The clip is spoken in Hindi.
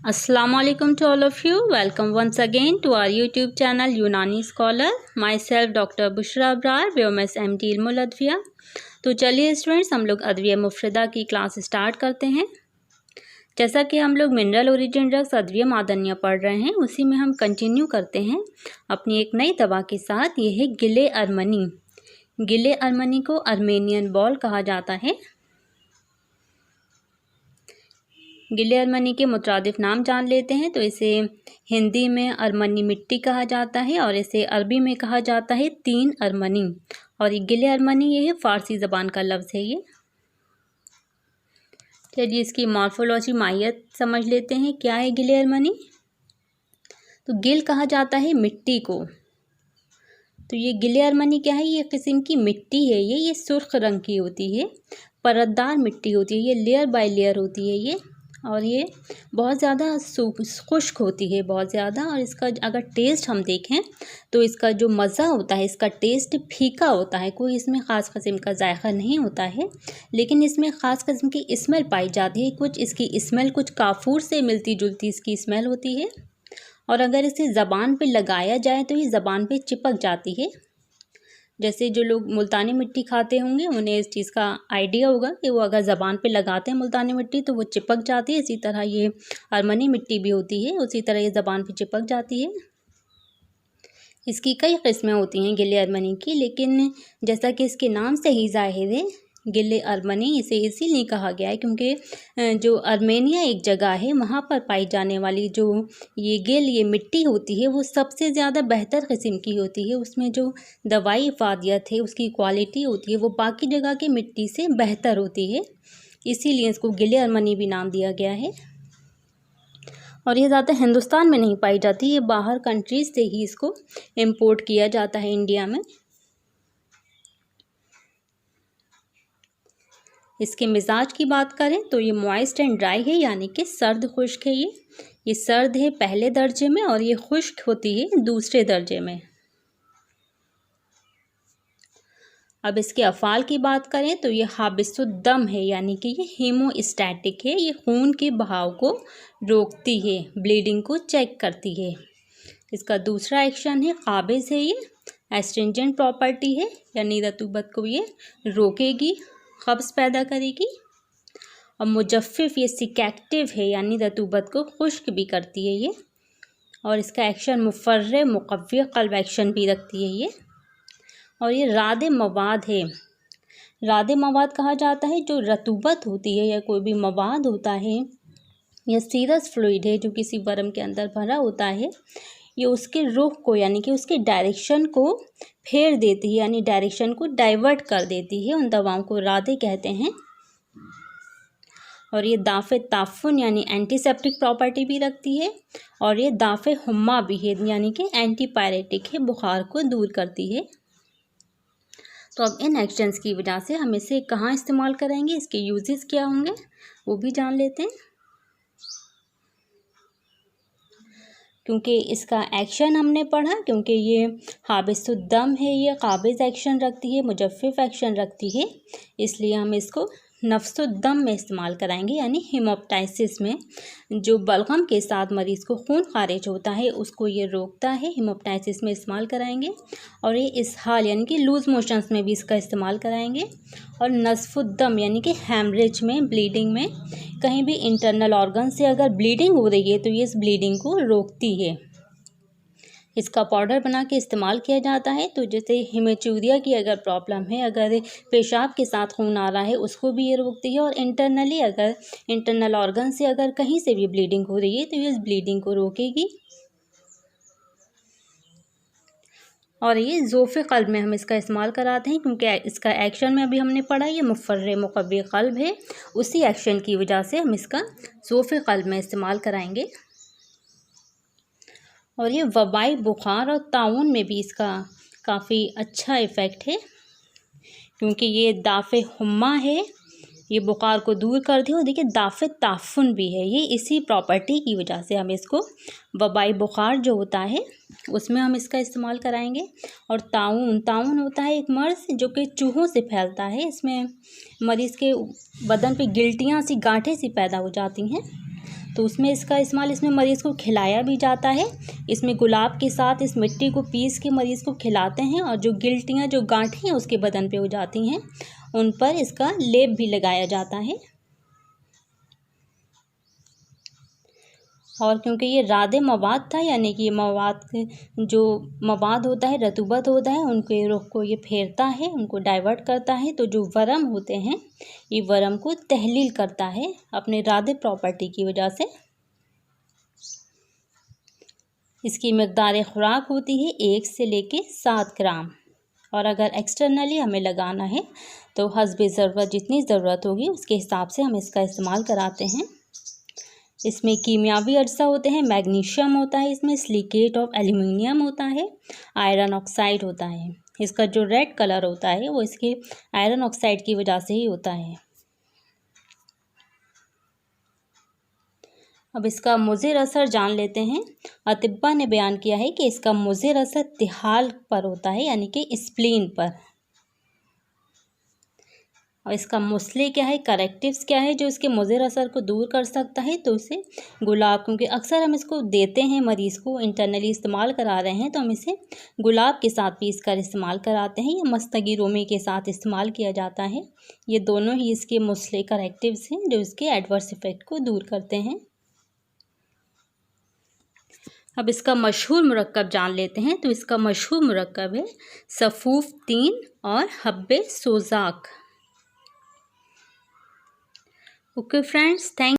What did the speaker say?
Assalamualaikum to all of you. Welcome once again to our YouTube channel Unani Scholar. Myself Dr. Bushra Abrar, BMS MT इल्मुल अदविया। तो चलिए स्टूडेंट्स, हम लोग अदविया मुफरदा की क्लास स्टार्ट करते हैं। जैसा कि हम लोग मिनरल ओरिजिन ड्रग्स अदविया मादनिया पढ़ रहे हैं, उसी में हम कंटिन्यू करते हैं अपनी एक नई दवा के साथ। ये है गिले अरमनी। गिले अरमनी को अर्मेनियन बॉल कहा जाता है। गिले अरमनी के मुतरादिफ नाम जान लेते हैं। तो इसे हिंदी में अरमनी मिट्टी कहा जाता है और इसे अरबी में कहा जाता है तीन अरमनी। और ये गिले अरमनी ये है फ़ारसी ज़बान का लफ्ज़ है ये। चलिए इसकी मॉर्फोलॉजी माहियत समझ लेते हैं। क्या है गिले अरमनी? तो गिल कहा जाता है मिट्टी को। तो ये गिले अरमनी क्या है? ये किस्म की मिट्टी है। ये सुर्ख रंग की होती है, परतदार मिट्टी होती है, ये लेयर बाय लेयर होती है ये। और ये बहुत ज़्यादा खुश्क होती है, बहुत ज़्यादा। और इसका अगर टेस्ट हम देखें तो इसका जो मज़ा होता है, इसका टेस्ट फीका होता है। कोई इसमें ख़ास किस्म का जायका नहीं होता है, लेकिन इसमें ख़ास किस्म की स्मेल पाई जाती है। कुछ इसकी स्मेल कुछ काफूर से मिलती जुलती इसकी स्मेल होती है। और अगर इसे ज़बान पे लगाया जाए तो ये ज़बान पे चिपक जाती है। जैसे जो लोग मुल्तानी मिट्टी खाते होंगे उन्हें इस चीज़ का आइडिया होगा कि वो अगर ज़बान पे लगाते हैं मुल्तानी मिट्टी तो वो चिपक जाती है। इसी तरह ये अरमनी मिट्टी भी होती है, उसी तरह ये ज़बान पे चिपक जाती है। इसकी कई किस्में होती हैं गिले अरमनी की, लेकिन जैसा कि इसके नाम से ही ज़ाहिर है गिले अरमनी इसे इसीलिए कहा गया है क्योंकि जो अर्मेनिया एक जगह है वहाँ पर पाई जाने वाली जो ये मिट्टी होती है वो सबसे ज़्यादा बेहतर किस्म की होती है। उसमें जो दवाई इफ़ादियत है, उसकी क्वालिटी होती है, वो बाकी जगह की मिट्टी से बेहतर होती है। इसीलिए इसको गिले अरमनी भी नाम दिया गया है। और ये ज़्यादा हिंदुस्तान में नहीं पाई जाती, ये बाहर कंट्रीज़ से ही इसको इम्पोर्ट किया जाता है इंडिया में। इसके मिजाज की बात करें तो ये मॉइस्ट एंड ड्राई है, यानी कि सर्द खुश्क है। ये सर्द है पहले दर्जे में और ये खुश्क होती है दूसरे दर्जे में। अब इसके अफ़ाल की बात करें तो ये हाबिसुद्दम है, यानी कि ये हीमोस्टैटिक है। ये खून के बहाव को रोकती है, ब्लीडिंग को चेक करती है। इसका दूसरा एक्शन है काबिज़ है। ये एस्ट्रिंजेंट प्रॉपर्टी है, यानी रतूबत को ये रोकेगी, कब्ज़ पैदा करेगी। और मुजफ्फिफ ये सिकेक्टिव है, यानी रतूबत को खुश्क भी करती है ये। और इसका एक्शन मुफर्रे मुक़व्वी क़ल्ब एक्शन भी रखती है ये। और ये रादे मवाद है। रादे मवाद कहा जाता है जो रतूबत होती है या कोई भी मवाद होता है या सीरस फ्लूइड है जो किसी वर्म के अंदर भरा होता है, ये उसके रुख को यानी कि उसके डायरेक्शन को फेर देती है, यानी डायरेक्शन को डाइवर्ट कर देती है। उन दवाओं को रादे कहते हैं। और ये दाफ़े ताफ़ुन यानी एंटीसेप्टिक प्रॉपर्टी भी रखती है। और ये दाफ़े हुम्मा भी है, यानी कि एंटीपायरेटिक है, बुखार को दूर करती है। तो अब इन एक्शंस की वजह से हम इसे कहाँ इस्तेमाल करेंगे, इसके यूजेस क्या होंगे वो भी जान लेते हैं। क्योंकि इसका एक्शन हमने पढ़ा, क्योंकि ये हाबिसुद्दम है, ये काबिज़ एक्शन रखती है, मुजफ्फिफ एक्शन रखती है, इसलिए हम इसको नफ्सुद्दम में इस्तेमाल कराएंगे, यानी हीमोप्टाइसिस में। जो बलगम के साथ मरीज़ को खून खारिज होता है उसको ये रोकता है, हीमोप्टाइसिस में इस्तेमाल कराएंगे। और ये इसहाल यानी कि लूज़ मोशंस में भी इसका इस्तेमाल कराएंगे। और नज़्फ़ुद्दम यानी कि हैमरेज में, ब्लीडिंग में, कहीं भी इंटरनल ऑर्गन से अगर ब्लीडिंग हो रही है तो ये इस ब्लीडिंग को रोकती है। इसका पाउडर बना के इस्तेमाल किया जाता है। तो जैसे हेमेचूरिया की अगर प्रॉब्लम है, अगर पेशाब के साथ खून आ रहा है, उसको भी ये रोकती है। और इंटरनली अगर इंटरनल ऑर्गन से अगर कहीं से भी ब्लीडिंग हो रही है तो ये इस ब्लीडिंग को रोकेगी। और ये ज़ोफ़े क़ल्ब में हम इसका इस्तेमाल कराते हैं, क्योंकि इसका एक्शन में अभी हमने पढ़ा ये मुफ़र्रे मुक़व्वी क़ल्ब है, उसी एक्शन की वजह से हम इसका ज़ोफ़े क़ल्ब में इस्तेमाल कराएंगे। और ये वबाई बुखार और ताउन में भी इसका काफ़ी अच्छा इफ़ेक्ट है, क्योंकि ये दाफ़े हुम्मा है, ये बुखार को दूर करती है। और देखिए दाफ़े ताफ़ुन भी है, ये इसी प्रॉपर्टी की वजह से हम इसको वबाई बुखार जो होता है उसमें हम इसका इस्तेमाल कराएंगे। और ताउन होता है एक मर्ज़ जो कि चूहों से फैलता है। इसमें मरीज़ के बदन पे गिल्टियाँ सी, गांठें सी पैदा हो जाती हैं, तो उसमें इसका इस्तेमाल, इसमें मरीज़ को खिलाया भी जाता है। इसमें गुलाब के साथ इस मिट्टी को पीस के मरीज़ को खिलाते हैं, और जो गिल्टियाँ, जो गांठें हैं उसके बदन पे हो जाती हैं, उन पर इसका लेप भी लगाया जाता है। और क्योंकि ये रादे मवाद था, यानी कि ये जो मवाद होता है, रतूबत होता है, उनके रुख को ये फेरता है, उनको डाइवर्ट करता है। तो जो वरम होते हैं, ये वरम को तहलील करता है अपने रादे प्रॉपर्टी की वजह से। इसकी मकदार खुराक होती है 1 से लेके 7 ग्राम। और अगर एक्सटर्नली हमें लगाना है तो हस्बे ज़रूरत, जितनी ज़रूरत होगी उसके हिसाब से हम इसका इस्तेमाल कराते हैं। इसमें कीमियावी अज्जा होते हैं, मैग्नीशियम होता है, इसमें सिलिकेट ऑफ एल्यूमिनियम होता है, आयरन ऑक्साइड होता है। इसका जो रेड कलर होता है वो इसके आयरन ऑक्साइड की वजह से ही होता है। अब इसका मुज़िर असर जान लेते हैं। अतिब्बा ने बयान किया है कि इसका मुज़िर असर तिहाल पर होता है, यानी कि स्प्लीन पर। और इसका मुस्ले क्या है, करेक्टिव्स क्या है जो इसके मुज़िर असर को दूर कर सकता है, तो इसे गुलाब, क्योंकि अक्सर हम इसको देते हैं मरीज़ को, इंटरनली इस्तेमाल करा रहे हैं, तो हम इसे गुलाब के साथ पीस कर इस्तेमाल कराते हैं, या मस्तगी रोमी के साथ इस्तेमाल किया जाता है। ये दोनों ही इसके मुस्ले करेक्टिव्स हैं जो इसके एडवर्स इफ़ेक्ट को दूर करते हैं। अब इसका मशहूर मुरक्कब जान लेते हैं। तो इसका मशहूर मुरक्कब है सफ़ूफ 3 और हब्बे सोज़ाक। Okay friends, thank